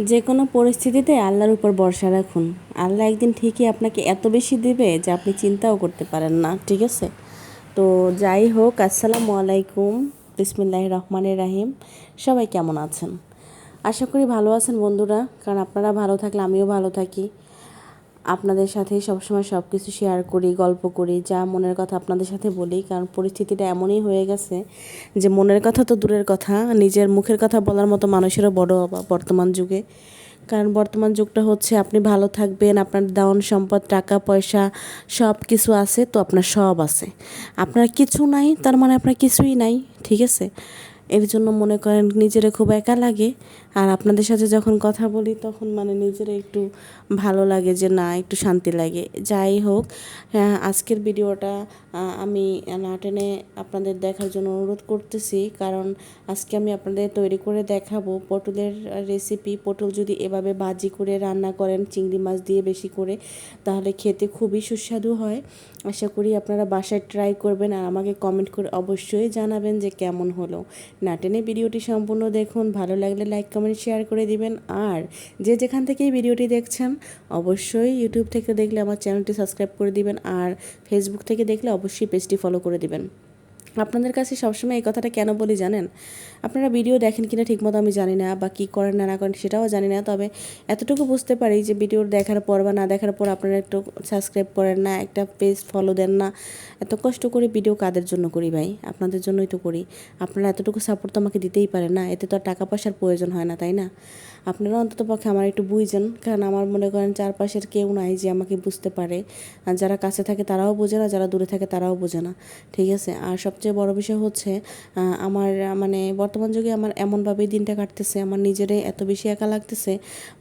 যে কোনো পরিস্থিতিতে আল্লাহর উপর ভরসা রাখুন। আল্লাহ একদিন ঠিকই আপনাকে এত বেশি দেবে যে আপনি চিন্তাও করতে পারেন না, ঠিক আছে? তো যাই হোক, আসসালামু আলাইকুম, বিসমিল্লাহির রহমানির রাহিম। সবাই কেমন আছেন? আশা করি ভালো আছেন বন্ধুরা, কারণ আপনারা ভালো থাকলে আমিও ভালো থাকি। আপনাদের সাথেই সবসময় সব কিছু শেয়ার করি, গল্প করি, যা মনের কথা আপনাদের সাথে বলি। কারণ পরিস্থিতিটা এমনই হয়ে গেছে যে মনের কথা তো দূরের কথা, নিজের মুখের কথা বলার মতো মানুষেরও বড় অভাব বর্তমান যুগে। কারণ বর্তমান যুগটা হচ্ছে আপনি ভালো থাকবেন, আপনার ধন সম্পদ টাকা পয়সা সব কিছু আছে, তো আপনার সব আছে। আপনার কিছু নাই তার মানে আপনার কিছুই নাই, ঠিক আছে? এর জন্য মনে করেন নিজেরা খুব একা লাগে। আর আপনাদের সাথে যখন কথা বলি তখন মানে নিজেরা একটু ভালো লাগে, যে না একটু শান্তি লাগে। যাই হোক, আজকের ভিডিওটা আমি না টেনে আপনাদের দেখার জন্য অনুরোধ করতেছি। কারণ আজকে আমি আপনাদের তৈরি করে দেখাবো পটলের রেসিপি। পটল যদি এভাবে ভাজি করে রান্না করেন চিংড়ি মাছ দিয়ে বেশি করে, তাহলে খেতে খুবই সুস্বাদু হয়। আশা করি আপনারা বাসায় ট্রাই করবেন আর আমাকে কমেন্ট করে অবশ্যই জানাবেন যে কেমন হলো। না টেনে ভিডিওটি সম্পূর্ণ দেখুন, ভালো লাগলে লাইক কমেন্ট শেয়ার করে দিবেন। আর যে যেখান থেকেই ভিডিওটি দেখছেন অবশ্যই ইউটিউব থেকে দেখলে আমার চ্যানেলটি সাবস্ক্রাইব করে দিবেন, আর ফেসবুক থেকে দেখলে অবশ্যই পেজটি ফলো করে দিবেন। আপনাদের কাছে সবসময় এই কথাটা কেন বলি জানেন? আপনারা ভিডিও দেখেন কিনা ঠিকমতো আমি জানি না, বা কী করেন না করেন সেটাও জানি না। তবে এতটুকু বুঝতে পারি যে ভিডিও দেখার পর বা না দেখার পর আপনারা একটু সাবস্ক্রাইব করেন না, একটা পেজ ফলো দেন না। এত কষ্ট করে ভিডিও কাদের জন্য করি ভাই? আপনাদের জন্যই তো করি। আপনারা এতটুকু সাপোর্ট তো আমাকে দিতেই পারেন না, এতে তো আর টাকা পয়সার প্রয়োজন হয় না, তাই না? আপনারা অন্তত পক্ষে আমার একটু বুঝছেন, কারণ আমার মনে করেন চারপাশের কেউ নাই যে আমাকে বুঝতে পারে। আর যারা কাছে থাকে তারাও বোঝে না, যারা দূরে থাকে তারাও বোঝে না, ঠিক আছে? আর সবচেয়ে বড় বিষয় হচ্ছে আমার মানে বর্তমান যুগে আমার এমনভাবেই দিনটা কাটতেছে, আমার নিজেরাই এত বেশি একা লাগতেছে।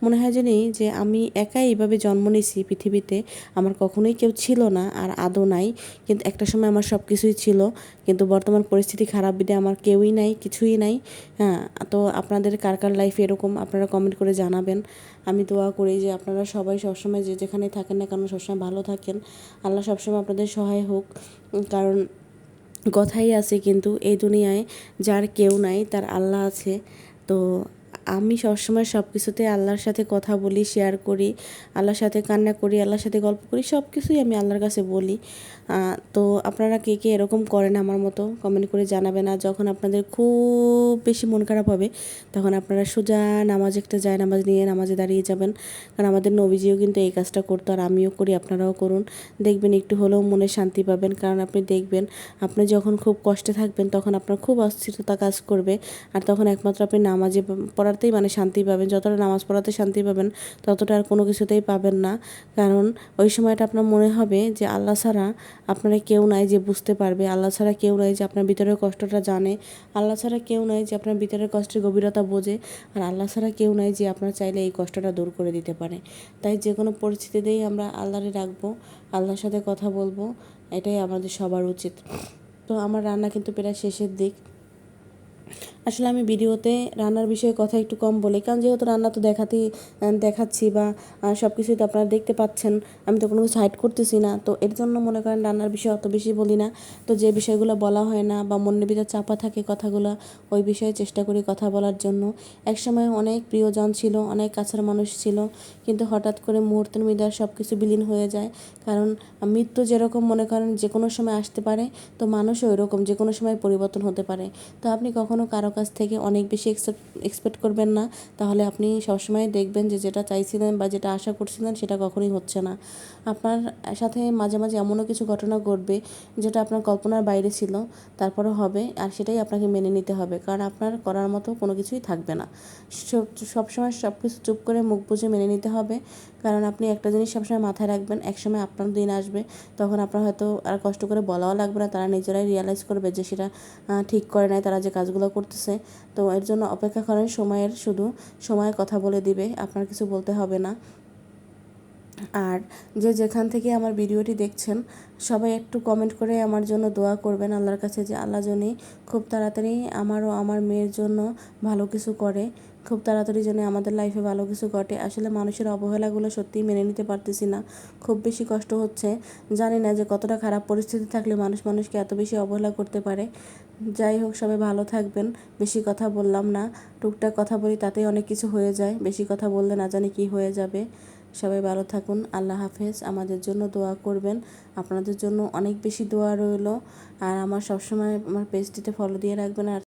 মনে হয় জানি যে আমি একাই এইভাবে জন্ম নিয়েছি পৃথিবীতে, আমার কখনোই কেউ ছিল না আর আদৌ নাই। কিন্তু একটা সময় আমার সব কিছুই ছিল, কিন্তু বর্তমান পরিস্থিতি খারাপ বিধে আমার কেউই নাই, কিছুই নাই। হ্যাঁ, তো আপনাদের কার কার লাইফ এরকম আপনারা কমেন্ট করে জানাবেন। আমি দোয়া করি যে আপনারা সবাই সবসময় যে যেখানে থাকেন না কেন সবসময় ভালো থাকেন, আল্লাহ সবসময় আপনাদের সহায় হোক। কারণ কথাই আছে কিন্তু এই দুনিয়ায় যার কেউ নাই তার আল্লাহ আছে। তো আমি সবসময় সব কিছুতে আল্লাহর সাথে কথা বলি, শেয়ার করি, আল্লাহর সাথে কান্না করি, আল্লাহর সাথে গল্প করি, সব কিছুই আমি আল্লাহর কাছে বলি। তো আপনারা কে কে এরকম করেন আমার মতো কমেন্ট করে জানাবেন। আর যখন আপনাদের খুব বেশি মন খারাপ হবে তখন আপনারা সোজা নামাজ একটা যায় নামাজ নিয়ে নামাজে দাঁড়িয়ে যাবেন। কারণ আমাদের নবীজিও কিন্তু এই কাজটা করতো, আর আমিও করি, আপনারাও করুন। দেখবেন একটু হলেও মনে শান্তি পাবেন। কারণ আপনি দেখবেন আপনি যখন খুব কষ্টে থাকবেন তখন আপনার খুব অস্থিরতা কাজ করবে, আর তখন একমাত্র আপনি নামাজে পড়াতেই মানে শান্তি পাবেন। যতটা নামাজ পড়াতে শান্তি পাবেন ততটা আর কোনো কিছুতেই পাবেন না। কারণ ওই সময়টা আপনার মনে হবে যে আল্লাহ ছাড়া আপনারা কেউ নাই যে বুঝতে পারবে, আল্লাহ ছাড়া কেউ নাই যে আপনার ভিতরের কষ্টটা জানে, আল্লাহ ছাড়া কেউ নাই যে আপনার ভিতরের কষ্টের গভীরতা বোঝে, আর আল্লাহ ছাড়া কেউ নাই যে আপনার চাইলে এই কষ্টটা দূর করে দিতে পারে। তাই যে কোনো পরিস্থিতিতেই আমরা আল্লাহরে রাখবো, আল্লাহর সাথে কথা বলবো, এটাই আমাদের সবার উচিত। তো আমার রান্না কিন্তু প্রায় শেষের দিক। আসলে আমি ভিডিওতে রান্নার বিষয়ে কথা একটু কম বলি, কারণ যেহেতু রান্না তো দেখাচ্ছি বা সব কিছুই তো আপনারা দেখতে পাচ্ছেন, আমি তো কোনো কিছু হাইড করতেছি না। তো এর জন্য মনে করেন রান্নার বিষয়ে অত বেশি বলি না। তো যে বিষয়গুলো বলা হয় না বা মনের ভিতর চাপা থাকে কথাগুলো, ওই বিষয়ে চেষ্টা করি কথা বলার জন্য। একসময় অনেক প্রিয়জন ছিল, অনেক কাছের মানুষ ছিল, কিন্তু হঠাৎ করে মুহূর্তের মধ্যে সব কিছু বিলীন হয়ে যায়। কারণ মৃত্যু যেরকম মনে করেন যে কোনো সময় আসতে পারে, তো মানুষও ওইরকম যে কোনো সময় পরিবর্তন হতে পারে। তো আপনি কখনও কারো কাছ থেকে অনেক বেশি এক্সপেক্ট করবেন না, তাহলে আপনি সবসময় দেখবেন যে যেটা চাইছিলেন বা যেটা আশা করছিলেন সেটা কখনোই হচ্ছে না। আপনার সাথে মাঝে মাঝে এমনও কিছু ঘটনা ঘটবে যেটা আপনার কল্পনার বাইরে ছিল, তারপরেও হবে, আর সেটাই আপনাকে মেনে নিতে হবে। কারণ আপনার করার মতো কোনো কিছুই থাকবে না। সবসময় সব কিছু চুপ করে মুখ বুজে মেনে নিতে হবে। কারণ আপনি একটা জিনিস সবসময় মাথায় রাখবেন, একসময় আপনার দিন আসবে, তখন আপনার হয়তো আর কষ্ট করে বলাও লাগবে না, তারা নিজেরাই রিয়ালাইজ করবে যে সেটা ঠিক করে নেয় তারা যে কাজগুলো করতেছে। তো এর জন্য অপেক্ষা করেন, শুধু সময়ের কথা বলে দিবে, আপনার কিছু বলতে হবে না। আর যে যেখান থেকে আমার ভিডিওটি দেখছেন সবাই একটু কমেন্ট করে আমার জন্য দোয়া করবেন আল্লাহর কাছে, যে আল্লাহ জানি খুব তাড়াতাড়ি আমারও আমার মেয়ের জন্য ভালো কিছু করে। খুব তাড়াতাড়ি যেন আমাদের লাইফে ভালো কিছু ঘটে। আসলে মানুষের অবহেলাগুলো সত্যিই মেনে নিতে পারতেছি না, খুব বেশি কষ্ট হচ্ছে। জানি না যে কতটা খারাপ পরিস্থিতি থাকলে মানুষ মানুষকে এত বেশি অবহেলা করতে পারে। যাই হোক, সবাই ভালো থাকবেন। বেশি কথা বললাম না, টুকটাক কথা বলি তাতেই অনেক কিছু হয়ে যায়, বেশি কথা বললে না জানি কি হয়ে যাবে। সবাই ভালো থাকুন, আল্লাহ হাফেজ। আমাদের জন্য দোয়া করবেন, আপনাদের জন্য অনেক বেশি দোয়া রইল। আর আমার সবসময় আমার পেজটিতে ফলো দিয়ে রাখবেন। আর